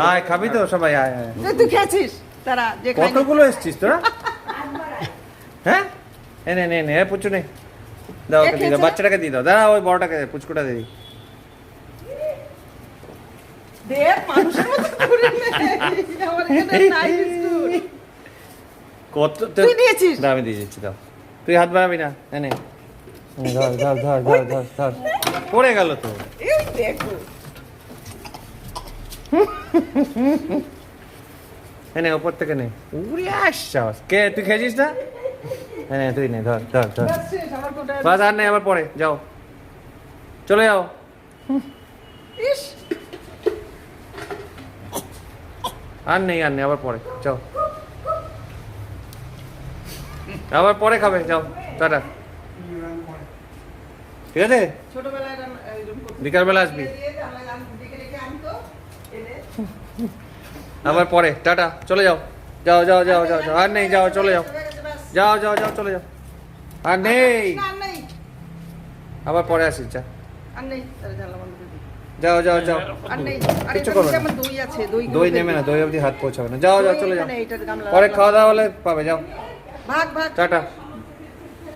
আয় খাবি তো সবাই আয় আয় তুই খেয়েছিস তারা যে কতগুলো এসছিস তোরা হ্যাঁ নে নে নে পুচু নে দাও ওকে দিয়ে দাও বাচ্চাটাকে দিয়ে দাও দাঁড়া ওই বড়টাকে পুচকুটা দিয়ে দিই দেখ মানুষের মতো করে নে আমার এখানে নাই বিস্কুট কত তুই দিয়েছিস দাও আমি দিয়ে দিচ্ছি দাও তুই হাত বাড়াবি না নে নে ধর ধর ধর ধর ধর ধর পড়ে গেল তো এই দেখো নে ওপর থেকে নে উড়ে আসছাস কে তুই খেয়েছিস না নে তুই নে ধর ধর ধর বাস শেষ, আমার কোটা বাস আর নেই আবার পরে যাও চলে যাও ইস আর নেই আবার পরে যাও আবার পরে খাবে যাও টাটা ঠিক আছে ছোটবেলায় এরকম করতে বিকালবেলা আসবি ডেকে ডেকে আনতো এনে আবার পরে টাটা চলে যাও যাও যাও যাও যাও যাও আর নেই যাও চলে যাও যাও যাও যাও চলে যাও আর নেই না নেই আবার পরে আসিস যা আর নেই তাহলে জানলা বন্ধ করে দিই যাও যাও যাও আর নেই আর কিচ্ছু এটা করবে নিচে না আমার দই আছে দই দই নেমে না দই অবধি হাত পৌঁছাবে না যাও যাও চলে যাও এখানে এইটার গামলা পরে খাওয়া দাওয়া হলে পাবে যাও ভাগ ভাগ টাটা